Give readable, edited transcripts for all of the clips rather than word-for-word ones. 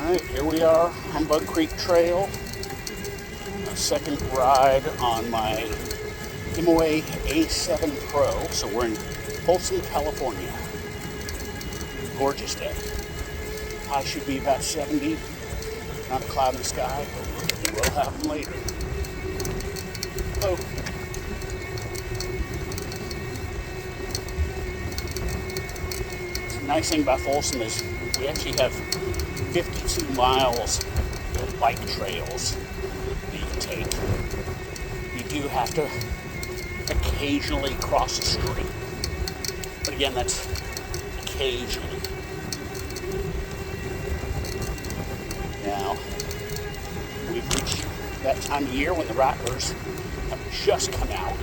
Alright, here we are on Bug Creek Trail. A second ride on my Himiway A7 Pro. So we're in Folsom, California. Gorgeous day. High should be about 70. Not a cloud in the sky, but it will happen later. Hello. The nice thing about Folsom is we actually have 52 miles of bike trails that you can take. You do have to occasionally cross a street, but again, that's occasionally. Now, we've reached that time of year when the rattlers have just come out,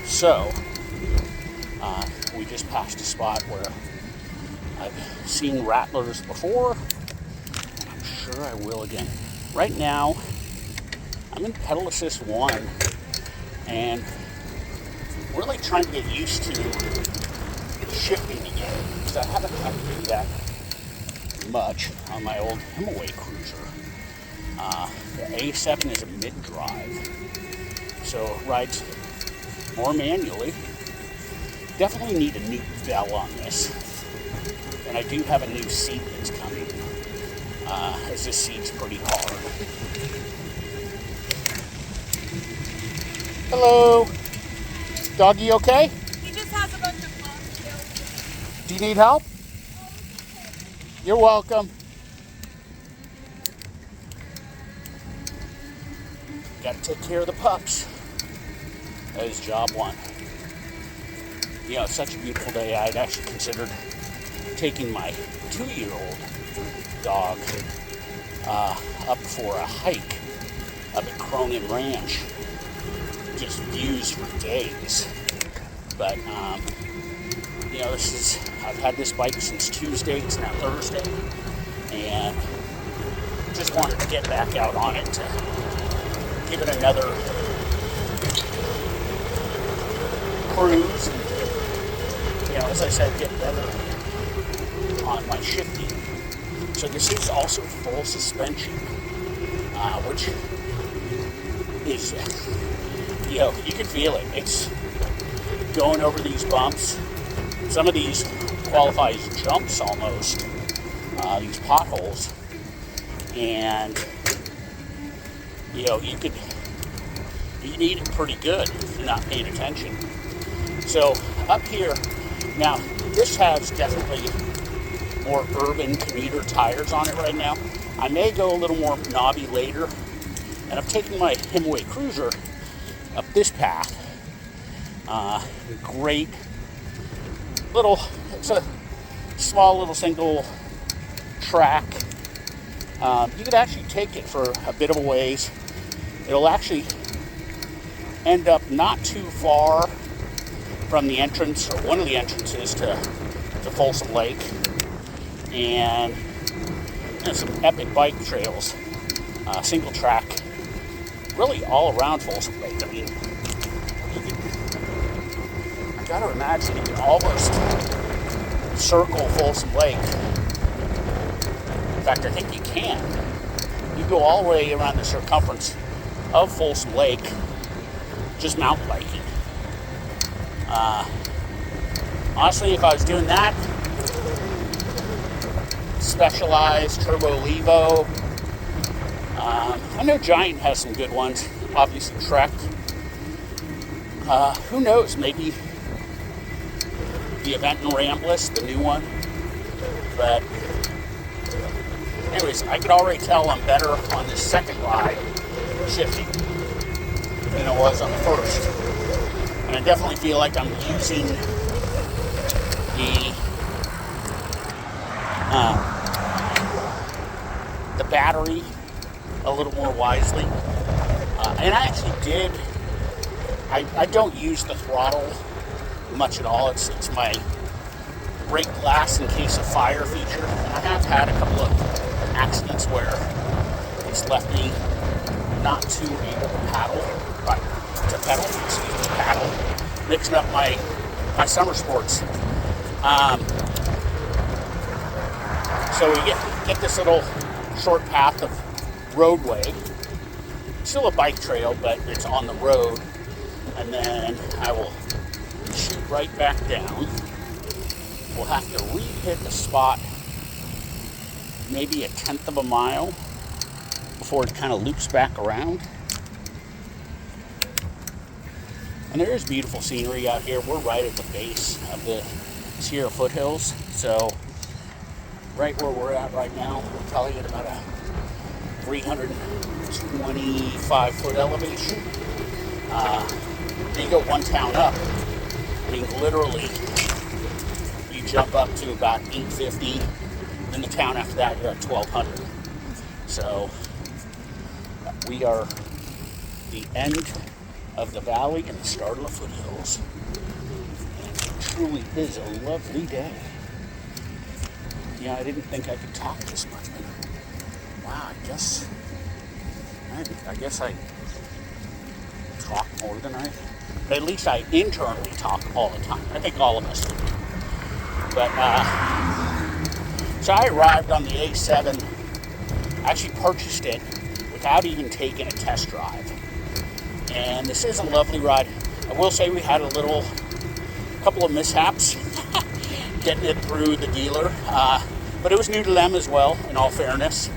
so we just passed a spot where I've seen rattlers before, and I'm sure I will again. Right now, I'm in pedal assist 1, and really trying to get used to shifting again, because I haven't had to do that much on my old Himiway cruiser. The A7 is a mid-drive, so it rides more manually. Definitely need a new bell on this. And I do have a new seat that's coming, as this seat's pretty hard. Hello. Doggy okay? He just has a bunch of bugs. Do you need help? You're welcome. Got to take care of the pups. That is job one. You know, it's such a beautiful day. I'd actually considered taking my 2-year-old dog up for a hike up at Cronin Ranch. Just views for days. But, you know, I've had this bike since Tuesday, it's now Thursday, and just wanted to get back out on it to give it another cruise, and, you know, as I said, get better on my shifting. So this is also full suspension, which is, you know, you can feel it. It's going over these bumps. Some of these qualify as jumps almost, these potholes, and you know, you need it pretty good if you're not paying attention. So up here, now this has definitely more urban commuter tires on it right now. I may go a little more knobby later, and I've taken my Himiway cruiser up this path. Great little, it's a small little single track. You could actually take it for a bit of a ways. It'll actually end up not too far from the entrance, or one of the entrances to Folsom Lake. And some epic bike trails, single track, really all around Folsom Lake. I mean, I gotta imagine you can almost circle Folsom Lake. In fact, I think you can. You go all the way around the circumference of Folsom Lake, just mountain biking. Honestly, if I was doing that, Specialized, Turbo Levo. I know Giant has some good ones. Obviously Trek. Who knows? Maybe the Event and Rambless, the new one. But anyways, I could already tell I'm better on this second ride shifting than I was on the first. And I definitely feel like I'm using the battery a little more wisely. And I actually did, I don't use the throttle much at all. It's my brake glass in case of fire feature. And I have had a couple of accidents where it's left me not too able to paddle, mixing up my summer sports. So we get this little short path of roadway. Still a bike trail, but it's on the road. And then I will shoot right back down. We'll have to re-hit the spot maybe 1/10 of a mile before it kind of loops back around. And there is beautiful scenery out here. We're right at the base of the Sierra foothills. So right where we're at right now, we're probably at about a 325 foot elevation. You go one town up, I mean literally you jump up to about 850, then the town after that you're at 1200. So we are the end of the valley and the start of the foothills. And it truly is a lovely day. Yeah, I didn't think I could talk this much, but wow, I guess I talk more than I, but at least I internally talk all the time. I think all of us do. But so I arrived on the A7. I actually purchased it without even taking a test drive. And this is a lovely ride. I will say we had a couple of mishaps getting it through the dealer, but it was new to them as well, in all fairness.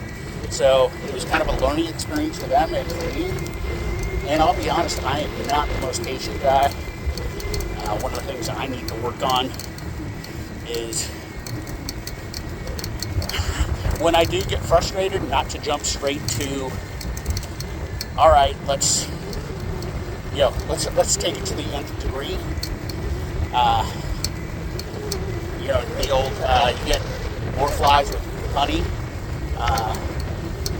So it was kind of a learning experience for them and for me. And I'll be honest, I am not the most patient guy. One of the things I need to work on is when I do get frustrated, not to jump straight to, all right, let's take it to the nth degree. The old, you get more flies with honey.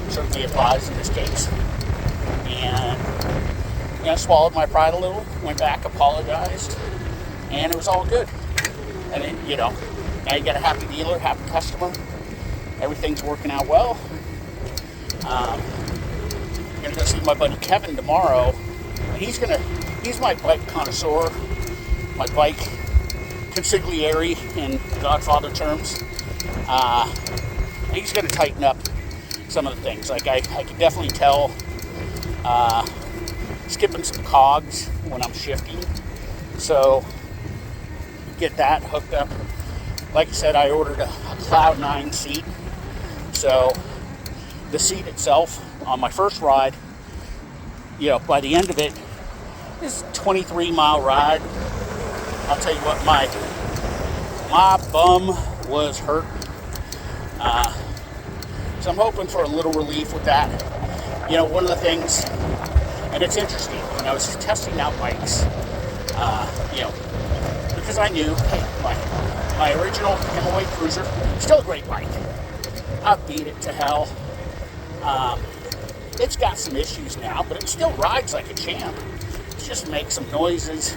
Certainly applies in this case. And swallowed my pride a little, went back, apologized, and it was all good. And then, now you got a happy dealer, happy customer. Everything's working out well. I'm gonna go see my buddy Kevin tomorrow. He's my bike connoisseur, my bike consigliere in Godfather terms. He's gonna tighten up some of the things. Like I can definitely tell skipping some cogs when I'm shifting. So get that hooked up. Like I said, I ordered a Cloud 9 seat. So the seat itself on my first ride, by the end of it, this 23-mile ride, I'll tell you what, my bum was hurt. So I'm hoping for a little relief with that. One of the things, and it's interesting, when I was testing out bikes, because I knew, hey, my original Himiway Cruiser, still a great bike. I beat it to hell. It's got some issues now, but it still rides like a champ. It just makes some noises.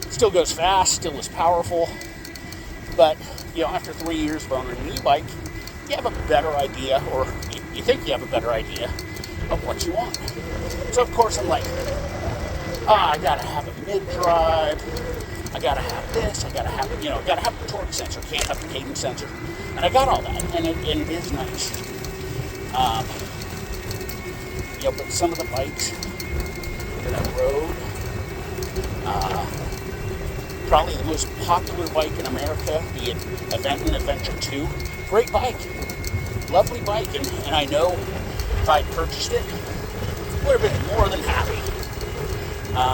Still goes fast, still is powerful. But, after 3 years of owning an e-bike, you have a better idea, or you think you have a better idea of what you want. So, of course, I'm like, I gotta have a mid-drive. I gotta have this. I gotta have the torque sensor. Can't have the cadence sensor. And I got all that, and it is nice. But some of the bikes that I rode, probably the most popular bike in America, the Event and Adventure 2. Great bike, lovely bike, and I know if I purchased it, I would have been more than happy.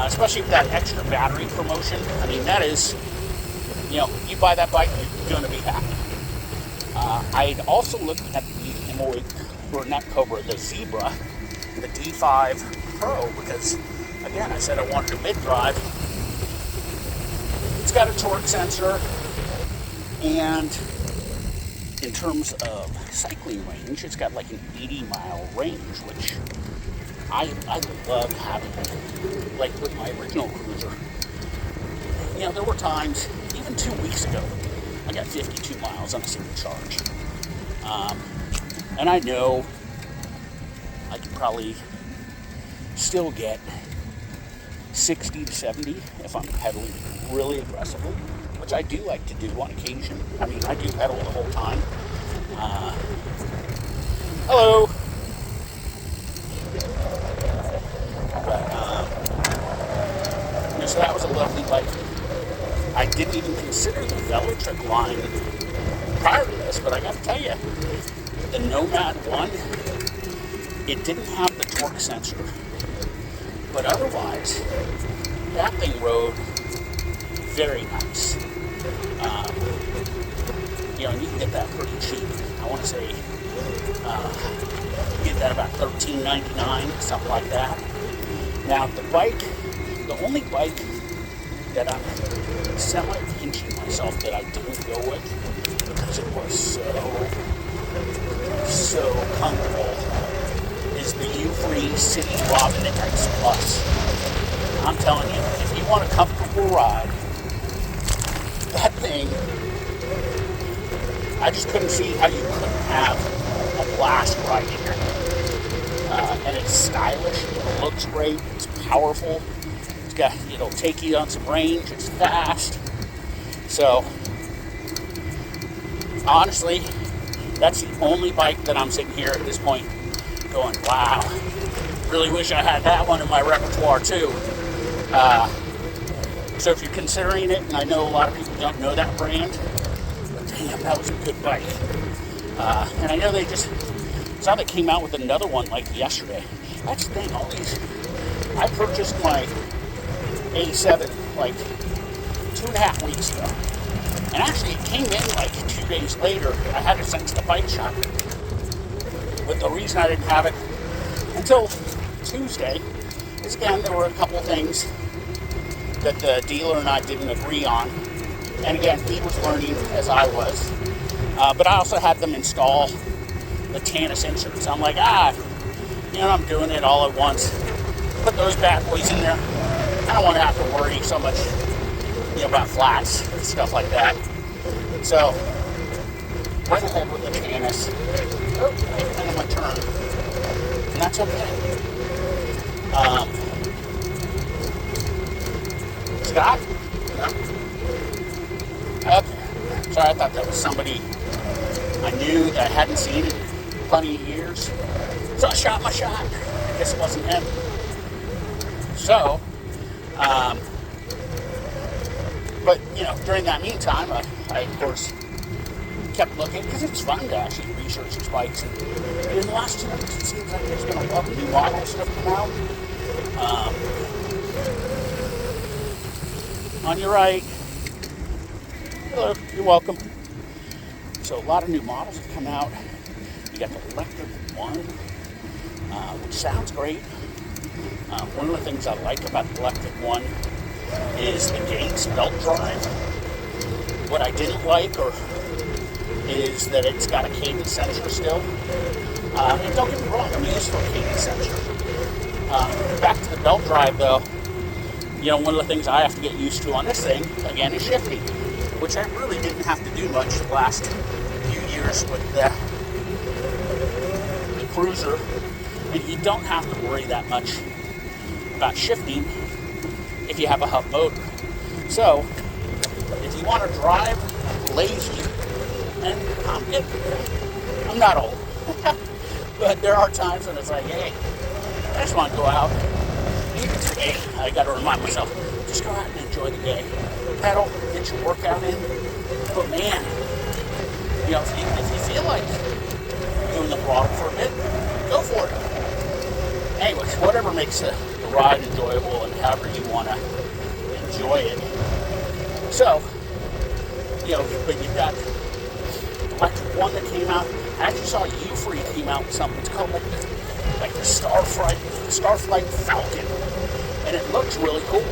Especially with that extra battery promotion. I mean, that is, you buy that bike, you're going to be happy. I'd also looked at the Himiway, or not Cobra, the Zebra, the D5 Pro, because, again, I said I wanted a mid-drive. It's got a torque sensor, and in terms of cycling range, it's got like an 80-mile range, which I love having, like with my original Cruiser. There were times, even 2 weeks ago, I got 52 miles on a single charge. And I know I could probably still get 60 to 70 if I'm pedaling really aggressively, which I do like to do on occasion. I mean, I do pedal the whole time. Hello. But, so that was a lovely bike. I didn't even consider the Velotric line prior to this, but I got to tell you, the Nomad 1, it didn't have the torque sensor. But otherwise, that thing rode very nice. And you can get that pretty cheap. I want to say you get that about $13.99, something like that. Now the only bike that I'm semi-pinching myself that I didn't go with because it was so comfortable is the U3 City Robin X Plus. I'm telling you, if you want a comfortable ride, that thing, I just couldn't see how you couldn't have a blast riding it. And it's stylish, it looks great, it's powerful, it'll take you on some range, it's fast. So, honestly, that's the only bike that I'm sitting here at this point going, wow, really wish I had that one in my repertoire too. So if you're considering it, and I know a lot of people don't know that brand, but damn, that was a good bike. And I know saw they came out with another one like yesterday. That's the thing, I purchased my A7 like 2.5 weeks ago. And actually it came in like 2 days later. I had it sent to the bike shop. But the reason I didn't have it until Tuesday is, again, there were a couple things that the dealer and I didn't agree on. And again, he was learning as I was. But I also had them install the Tannis inserts. I'm like, I'm doing it all at once. Put those bad boys in there. I don't want to have to worry so much, about flats and stuff like that. So, went ahead with the Tannis. Oh, and my turn. And that's okay. Scott? No. Okay. Sorry, I thought that was somebody I knew that I hadn't seen in plenty of years. So I shot my shot. I guess it wasn't him. So, but, during that meantime, I of course, kept looking, because it's fun to actually research these bikes. And in the last 2 weeks, it seems like there's been a lot of new models that have come out. On your right. Hello, you're welcome. So a lot of new models have come out. You got the Electric One, which sounds great. One of the things I like about the Electric One is the Gates belt drive. What I didn't like is that it's got a cadence sensor still. And don't get me wrong, I'm used to a cadence sensor. Back to the belt drive though, one of the things I have to get used to on this thing, again, is shifting, which I really didn't have to do much the last few years with the Cruiser. And you don't have to worry that much about shifting if you have a hub motor. So, if you want to drive lazy, and I'm not old, but there are times when it's like, hey, I just want to go out. Even today, I got to remind myself, just go out and enjoy the day. Pedal, get your workout in. But man, if you feel like doing the throttle for a bit, go for it. Anyways, whatever makes the ride enjoyable and however you want to enjoy it. So, but you've got Electric One that came out. I actually saw U3 came out with something. It's called like the Starflight Falcon, and it looks really cool.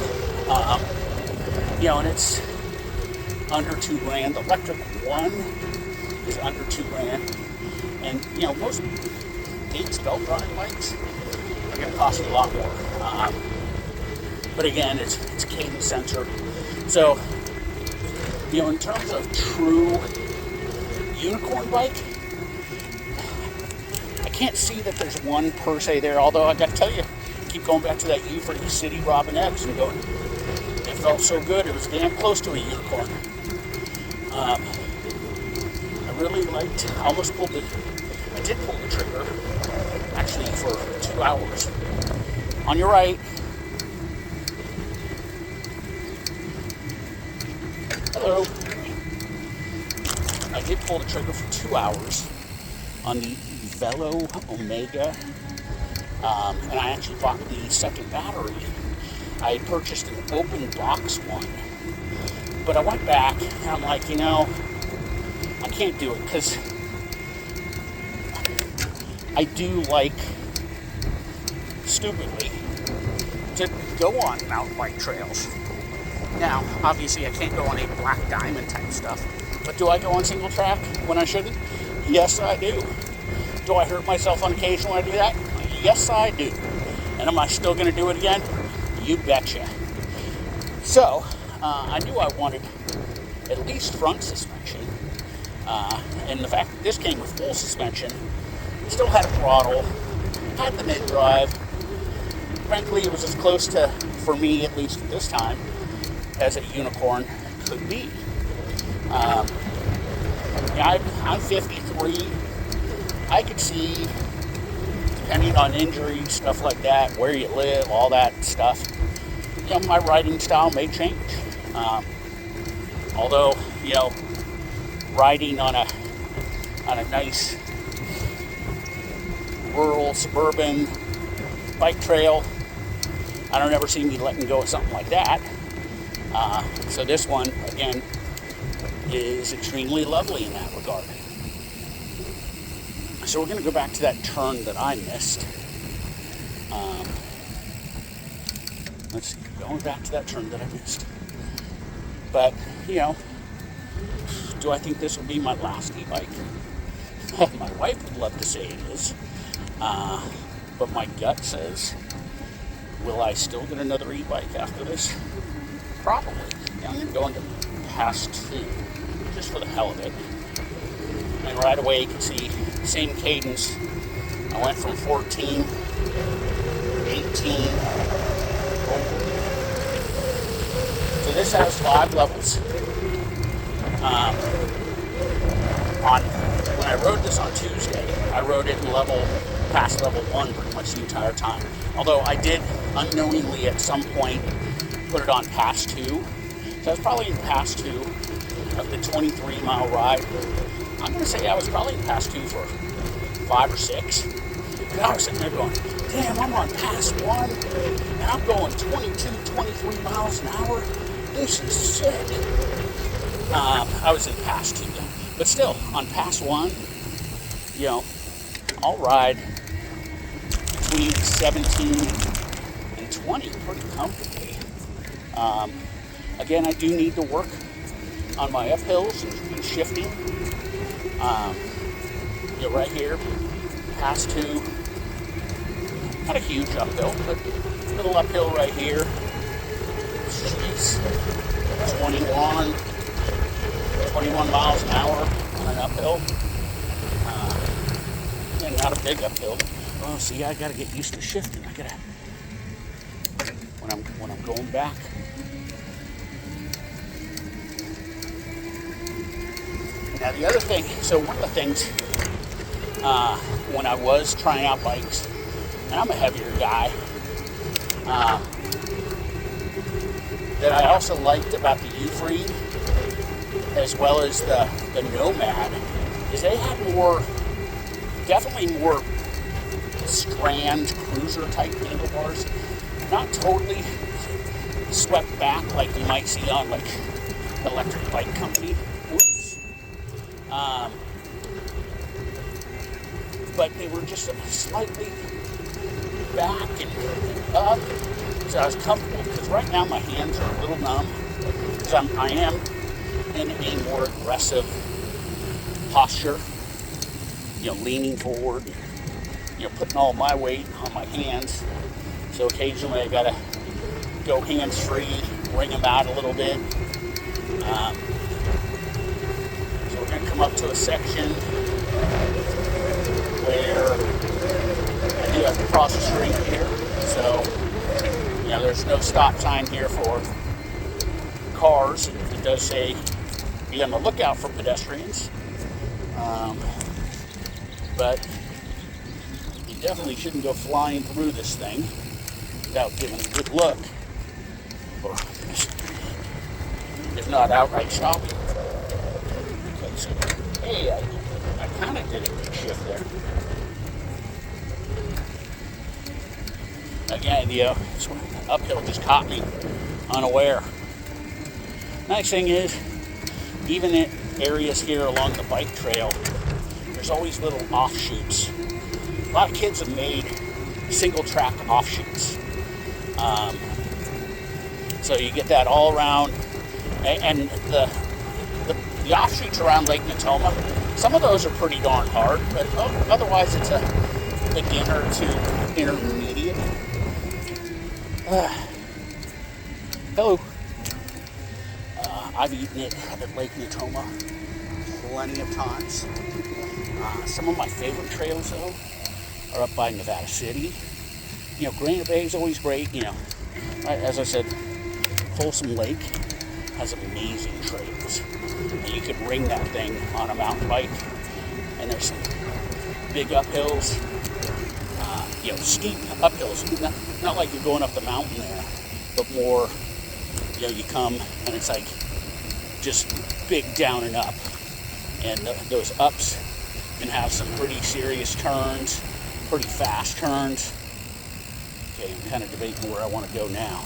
And it's under $2,000. The Electric One is under $2,000, and most Gates belt drive bikes are going to cost you a lot more. But again, it's cadence sensor. So, in terms of true unicorn bike, I can't see that there's one per se there, although I got to tell you, keep going back to that U3 City Robin X and going, it felt so good, it was damn close to a unicorn. I really liked, I almost pulled the I did pull the trigger, actually for 2 hours. On your right. Hello. I did pull the trigger for 2 hours on the Velo Omega, and I actually bought the second battery. I purchased an open box one, but I went back and I'm like, I can't do it because I do like, stupidly, to go on mountain bike trails. Now, obviously I can't go on a black diamond type stuff, but do I go on single track when I shouldn't? Yes, I do. Do I hurt myself on occasion when I do that? Yes, I do. And am I still going to do it again? You betcha. So, I knew I wanted at least front suspension. And the fact that this came with full suspension, still had a throttle, had the mid-drive. Frankly, it was as close to, for me at least at this time, as a unicorn could be. I'm 53. I could see, depending on injuries, stuff like that, where you live, all that stuff, my riding style may change. Although, riding on a nice rural, suburban bike trail, I don't ever see me letting go of something like that. So this one, again, is extremely lovely in that regard. So we're going to go back to that turn that I missed. Let's see, going back to that turn that I missed. But, do I think this will be my last e-bike? My wife would love to say it is. But my gut says, will I still get another e-bike after this? Probably. I'm going to go into Pass 2, just for the hell of it. And right away you can see, same cadence. I went from 14, 18, so this has 5 levels. When I rode this on Tuesday, I rode it in past level 1 pretty much the entire time. Although I did unknowingly at some point put it on Pass 2. So I was probably in Pass 2 of the 23-mile ride. I'm going to say I was probably in Pass 2 for 5 or 6. And I was sitting there going, damn, I'm on Pass 1, and I'm going 22, 23 miles an hour. This is sick. I was in Pass 2 then. But still, on Pass 1, I'll ride between 17 and 20 pretty comfortably. Again, I do need to work on my uphills and shifting. Right here, Pass 2, not a huge uphill, but a little uphill right here. Jeez, 21 miles an hour on an uphill. And not a big uphill. Well, see, I gotta get used to shifting. When I'm going back. Now the other thing, so one of the things when I was trying out bikes, and I'm a heavier guy, that I also liked about the U-Free as well as the Nomad is they had definitely more strand cruiser type handlebars, not totally swept back like you might see on like Electric Bike Company. But they were just slightly back and up, so I was comfortable, because right now my hands are a little numb, because I am in a more aggressive posture, leaning forward, putting all my weight on my hands, so occasionally I gotta go hands-free, bring them out a little bit. So we're gonna come up to a section where I do have to cross the street here, so there's no stop sign here for cars. It does say be on the lookout for pedestrians. but you definitely shouldn't go flying through this thing without giving a good look, or if not outright stopping. Okay, so hey, I kind of did a good shift there. Again, this uphill just caught me unaware. Nice thing is, even in areas here along the bike trail, there's always little offshoots. A lot of kids have made single track offshoots. So you get that all around, and the offshoots around Lake Natoma, some of those are pretty darn hard, but otherwise it's a beginner to intermediate. Hello. I've eaten it at Lake Natoma plenty of times. Some of my favorite trails, though, are up by Nevada City. Granite Bay is always great. As I said, Folsom Lake has amazing trails. And you can ring that thing on a mountain bike. And there's some big uphills, steep uphills. Not like you're going up the mountain there, but more, you come and it's like just big down and up. And those ups can have some pretty serious turns, pretty fast turns. Okay, I'm kind of debating where I want to go now.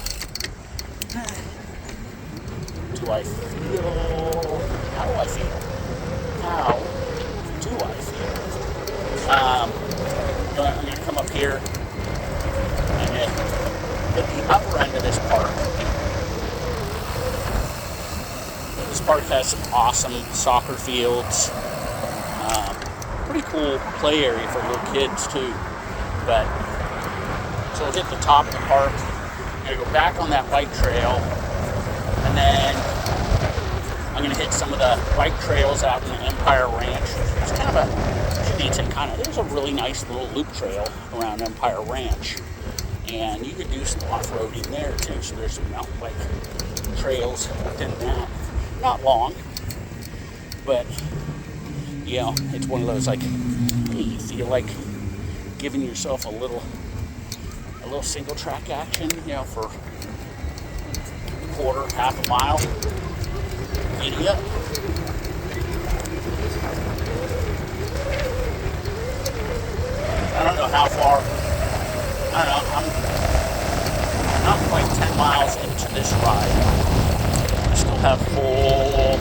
Do I feel? How do I feel? How do I feel? I'm going to come up here and at the upper end of this park. This park has some awesome soccer fields. Pretty cool play area for little kids too. But so we'll hit the top of the park. I'm going to go back on that bike trail, and then I'm going to hit some of the bike trails out in the Empire Ranch. It's kind of there's a really nice little loop trail around Empire Ranch, and you could do some off-roading there too. So there's some mountain bike trails within that. Not long, but it's one of those you feel like giving yourself a little single track action, for a quarter, half a mile. Giddy up. I don't know how far. I don't know. I'm not quite 10 miles into this ride. Still have full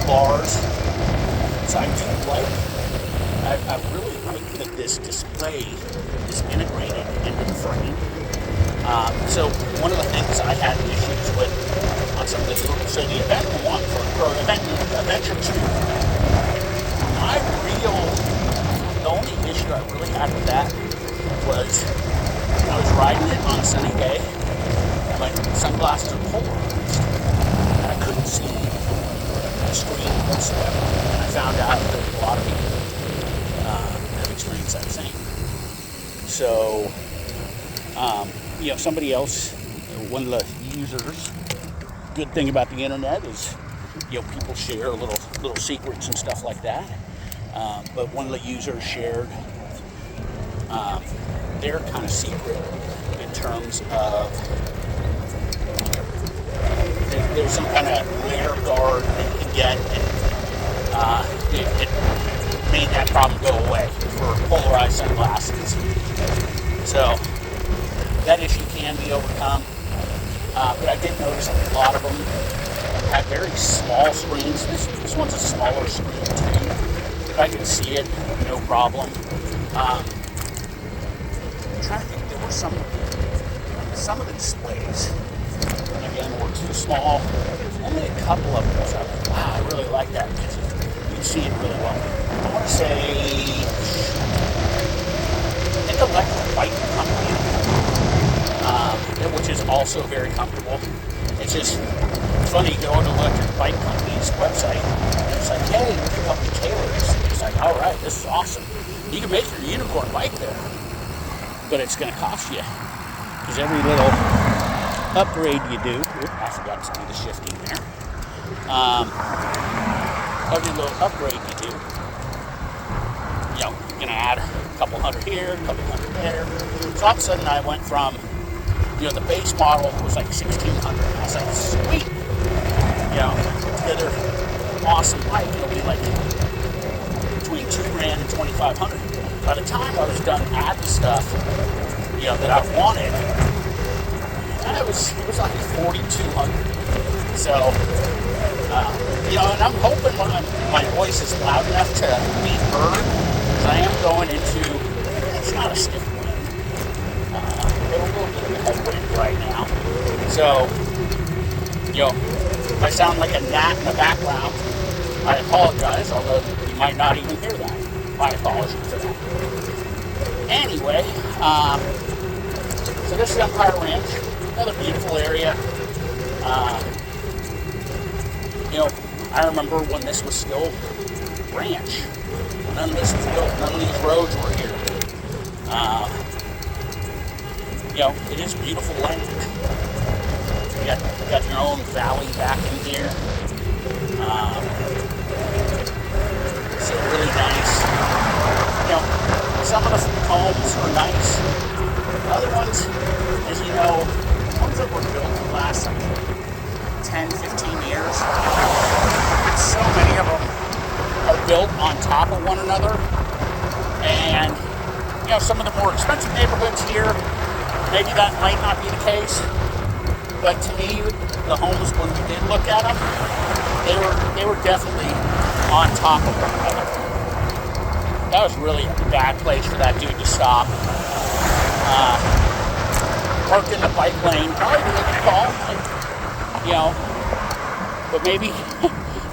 bars. So I really like that this display is integrated into the frame. So one of the things I had issues with on some of this, so the event one for Adventure 2, the only issue I really had with that was I was riding it on a sunny day. My sunglasses are polarized, and I couldn't see the screen whatsoever. And I found out that a lot of people have experienced that same. So, somebody else, one of the users, good thing about the internet is, people share little secrets and stuff like that. But one of the users shared their kind of secret in terms of there's some kind of layer guard that you can get, and it made that problem go away for polarized sunglasses. So that issue can be overcome, but I did notice a lot of them have very small screens. This one's a smaller screen too, but I can see it, no problem. I'm trying to think, there were some of the displays, again, were too small. Only a couple of them was like, wow, I really like that because you can see it really well. I want to say, I think Electric Bike Company, which is also very comfortable. It's just funny going to Electric Bike Company's website, and it's like, hey, we can help you tailor this. It's like, all right, this is awesome. You can make your unicorn bike there, but it's going to cost you, because every little upgrade you do, I forgot to do the shifting there. Every little upgrade you do gonna add a couple hundred here, a couple hundred there. So all of a sudden I went from, the base model was like 1,600. I was like, sweet, together, awesome bike. It'll be like between $2,000 and $2,500. By the time I was done adding stuff, that I wanted, it was like 4,200. So, and I'm hoping my voice is loud enough to be heard, because I am going into, it's not a stiff wind, but a little bit of a headwind right now. So, if I sound like a gnat in the background, I apologize, although you might not even hear that. My apologies for that. Anyway, so this is Empire Ranch, another beautiful area. I remember when this was still ranch. None of this was built. None of these roads were here. It is beautiful land. You got your own valley back in here. It's really nice. Some of the homes are nice. Other ones, as you know, ones that were built in the last 10, 15 years, so many of them are built on top of one another. And, some of the more expensive neighborhoods here, maybe that might not be the case. But to me, the homes, when we did look at them, they were definitely on top of one another. That was really a bad place for that dude to stop. Parked in the bike lane, probably a good call, but maybe,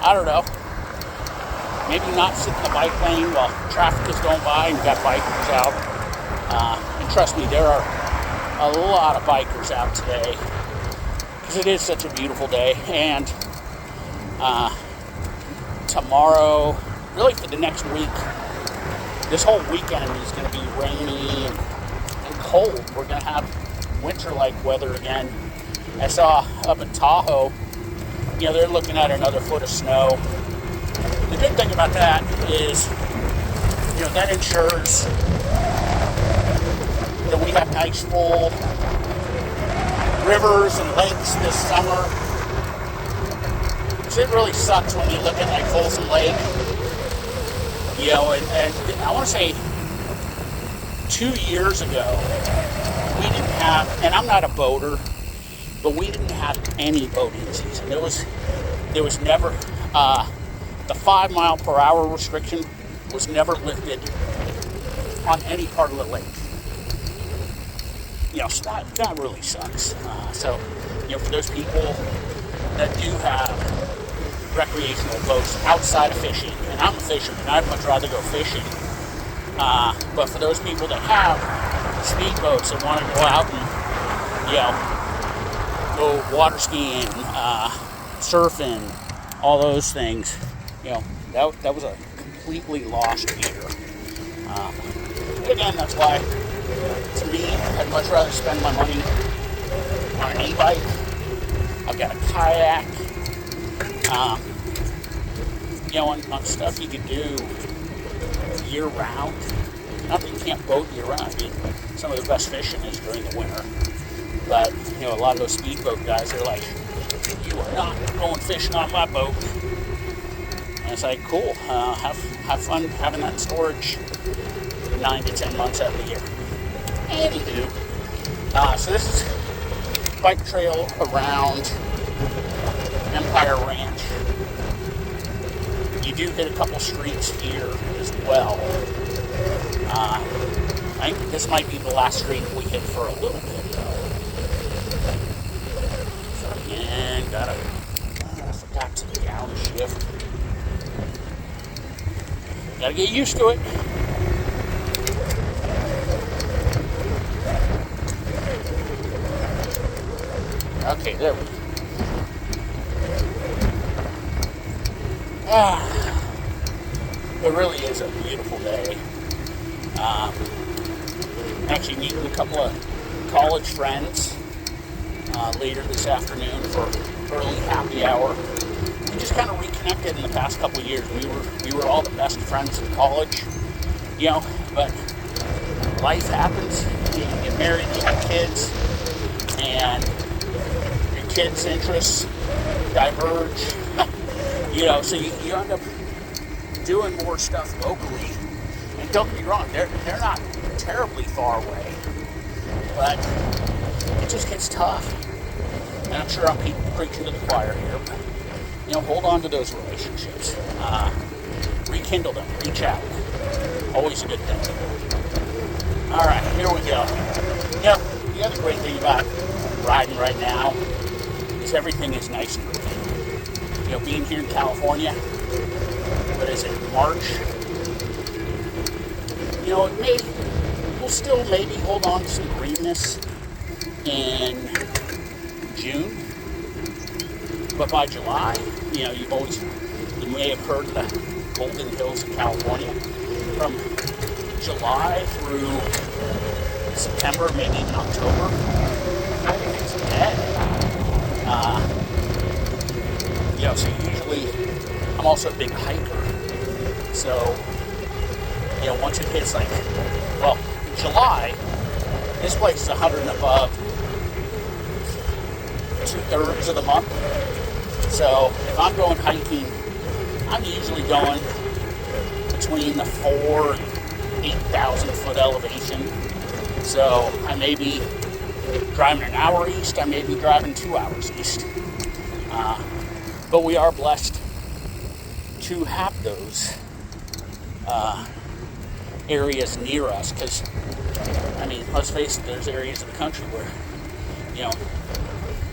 I don't know, maybe not sit in the bike lane while traffic is going by and you got bikers out. And trust me, there are a lot of bikers out today, because it is such a beautiful day. And tomorrow, really for the next week, this whole weekend is going to be rainy and cold. We're going to have winter-like weather again. I saw up in Tahoe, they're looking at another foot of snow. The good thing about that is, that ensures that we have nice full rivers and lakes this summer. So it really sucks when you look at like Folsom Lake, and I want to say 2 years ago, we didn't have, and I'm not a boater, but we didn't have any boating season. There was never, the 5 mile per hour restriction was never lifted on any part of the lake. So that really sucks. So, for those people that do have recreational boats outside of fishing, and I'm a fisherman, I'd much rather go fishing. But for those people that have speedboats that want to go out and, go water skiing, surfing, all those things, that was a completely lost year. Again, that's why, to me, I'd much rather spend my money on an e-bike. I've got a kayak, on stuff you could do year-round. Not that you can't boat year-round. I mean, some of the best fishing is during the winter. But, a lot of those speedboat guys, they're like, you are not going fishing on my boat. And it's like, cool, have fun having that in storage 9 to 10 months out of the year. Anywho, so this is bike trail around Empire Ranch. You do hit a couple streets here as well. I think this might be the last street we hit for a little bit, though. So again, I forgot to downshift. Gotta get used to it. Okay, there we go. It really is a beautiful day. Actually meeting a couple of college friends later this afternoon for early happy hour. We just kind of reconnected in the past couple of years. We were all the best friends in college. you know, but life happens. You get married, you have kids, and your kids' interests diverge. You know, so you end up doing more stuff locally. And don't get me wrong, they're not terribly far away, but it just gets tough. And I'm sure I'm preaching to the choir here, but, you know, hold on to those relationships. Rekindle them, reach out. Always a good thing. All right, here we go. You know, the other great thing about riding right now is everything is nice and green. You know, being here in California, what is it, March? You know, we'll still maybe hold on to some greenness in June, but by July, you know, you may have heard the Golden Hills of California. From July through September, maybe even October, everything's dead. You know, so usually, I'm also a big hiker, so, you know, once it hits like, well, in July, this place is 100 and above 2/3 of the month. So if I'm going hiking, I'm usually going between the 4,000 and 8,000 foot elevation. So I may be driving an hour east, I may be driving 2 hours east. But we are blessed to have those areas near us, because, I mean, let's face it, there's areas of the country where, you know,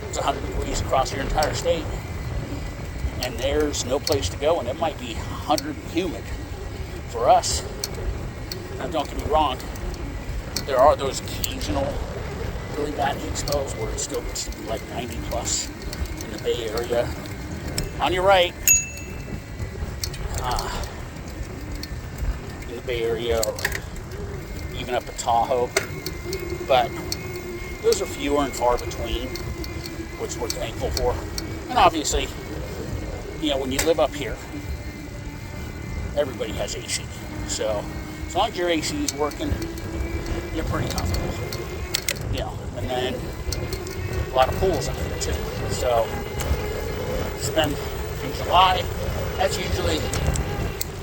it's 100 degrees across your entire state, and there's no place to go, and it might be 100 and humid. For us, now don't get me wrong, there are those occasional really bad heat spells where it still gets to be like 90 plus in the Bay Area. On your right, in the Bay Area, or even up at Tahoe, but those are fewer and far between, which we're thankful for. And obviously, you know, when you live up here, everybody has AC. So as long as your AC is working, you're pretty comfortable. You know, and then a lot of pools up here too. So spend in July,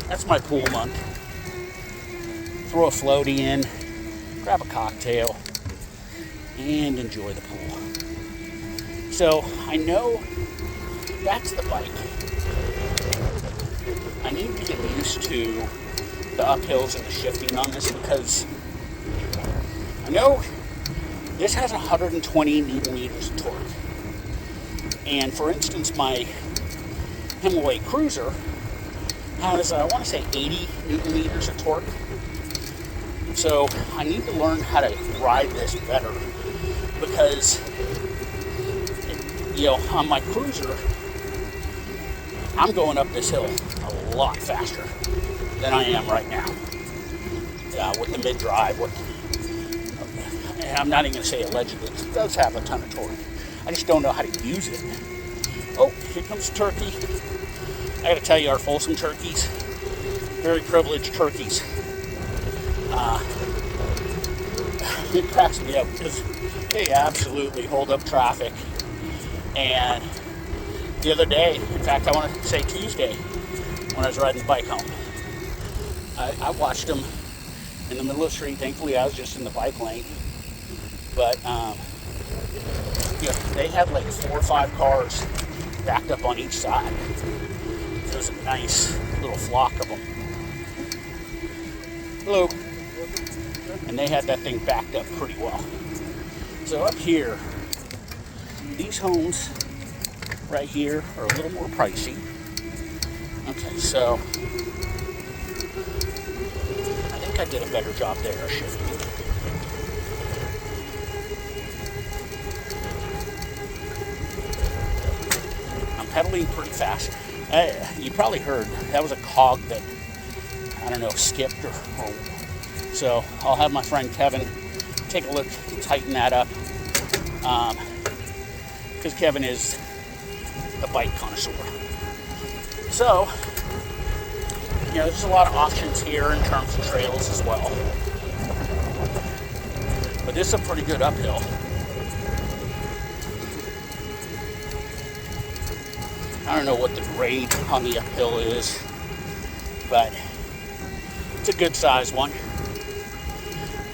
that's my pool month. Throw a floaty in, grab a cocktail, and enjoy the pool. So I know that's the bike. I need to get used to the uphills and the shifting on this, because I know this has 120 Newton meters of torque. And for instance, my Himiway Cruiser has, I want to say, 80 Newton meters of torque. So I need to learn how to ride this better, because, you know, on my Cruiser, I'm going up this hill a lot faster than I am right now. With the mid-drive, and I'm not even going to say allegedly, it does have a ton of torque. I just don't know how to use it. Oh, here comes the turkey. I got to tell you, our Folsom turkeys, very privileged turkeys. It cracks me up because they absolutely hold up traffic. And the other day, in fact, I want to say Tuesday, when I was riding the bike home, I watched them in the middle of the street. Thankfully, I was just in the bike lane. But they had like 4 or 5 cars backed up on each side. It was a nice little flock of them. Hello. And they had that thing backed up pretty well. So up here, these homes right here are a little more pricey. Okay, so I think I did a better job there of shifting. I'm pedaling pretty fast. You probably heard that was a cog that, I don't know, skipped or so I'll have my friend Kevin take a look, tighten that up, because Kevin is a bike connoisseur. So you know, there's a lot of options here in terms of trails as well. But this is a pretty good uphill. I don't know what the grade on the uphill is, but it's a good sized one.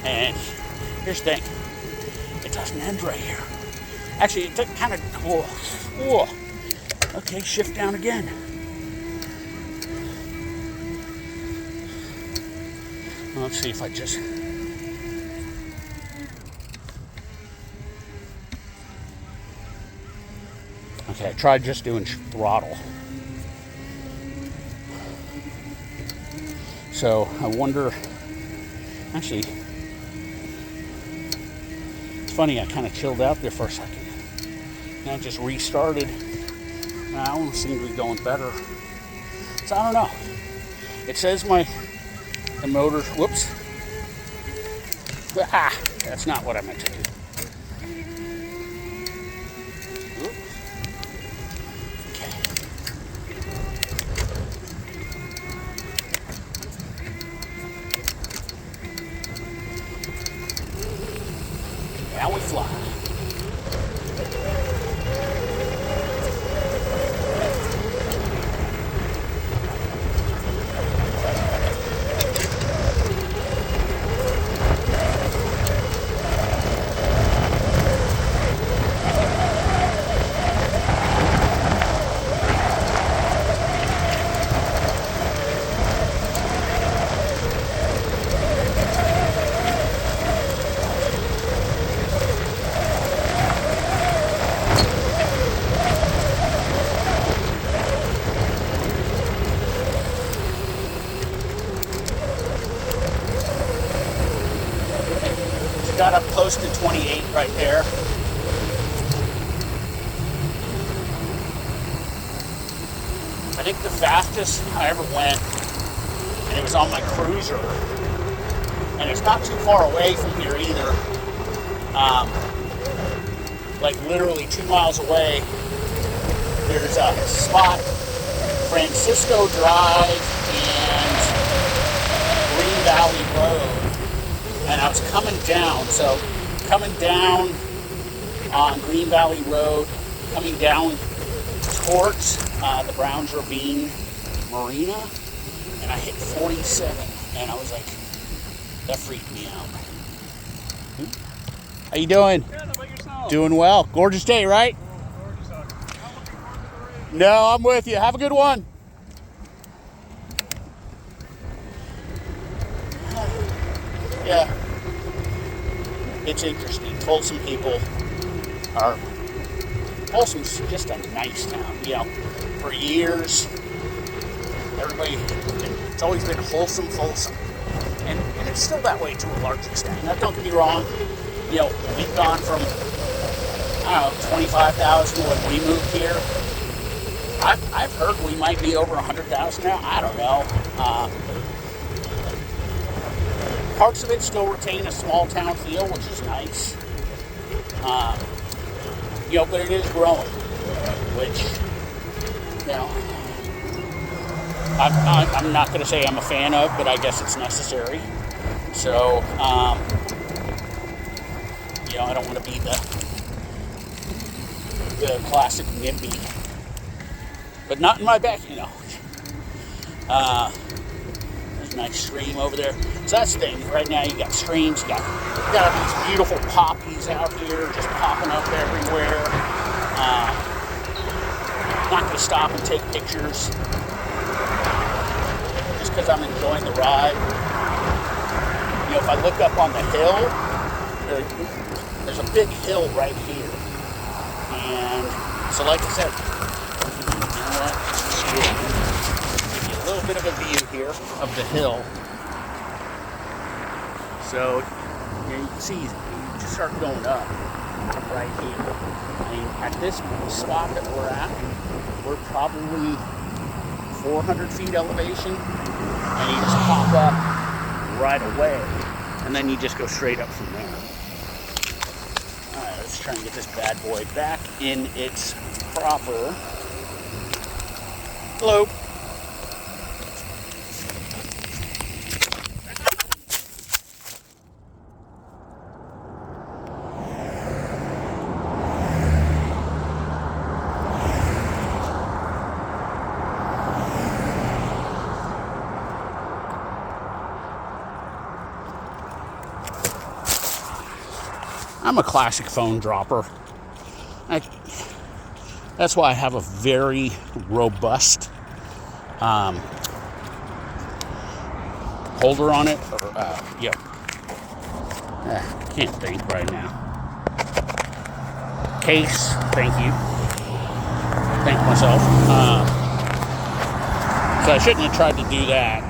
And here's the thing, it doesn't end right here. Actually, it took kind of, whoa. Okay, shift down again. Well, let's see if I just, okay, I tried just doing throttle. So I wonder, actually, it's funny, I kind of chilled out there for a second. And I just restarted. And I almost seem to be going better. So I don't know. It says the motor, whoops. Ah, that's not what I meant to do. Now we fly. Got up close to 28 right there. I think the fastest I ever went, and it was on my cruiser, and it's not too far away from here either. Like literally 2 miles away, there's a spot, Francisco Drive and Green Valley Road. And I was coming down, so coming down on Green Valley Road, coming down towards the Browns Ravine Marina, and I hit 47, and I was like, that freaked me out. How you doing? Good, how about yourself? Doing well. Gorgeous day, right? Gorgeous out here. Not looking forward to the rain. No, I'm with you. Have a good one. Yeah, it's interesting. Folsom people are, Folsom's just a nice town. You know, for years, everybody, it's always been Folsom. And it's still that way to a large extent. Now, don't get me wrong, you know, we've gone from, I don't know, 25,000 when we moved here. I've heard we might be over 100,000 now. I don't know. Parts of it still retain a small town feel, which is nice. You know, but it is growing, which, you know, I'm not going to say I'm a fan of, but I guess it's necessary. So, you know, I don't want to be the classic NIMBY, but not in my back, you know. There's a nice stream over there. So that's the thing. Right now you got streams, you got these beautiful poppies out here just popping up everywhere. Not going to stop and take pictures just because I'm enjoying the ride. You know, if I look up on the hill, there's a big hill right here. And so like I said, you know what? Give you a little bit of a view here of the hill. So, you know, you can see you just start going up right here. I mean, at this spot that we're at, we're probably 400 feet elevation, and you just pop up right away, and then you just go straight up from there. All right, let's try and get this bad boy back in its proper. Hello. I'm a classic phone dropper. That's why I have a very robust holder on it. Can't think right now. Case, thank you. Thank myself. So I shouldn't have tried to do that.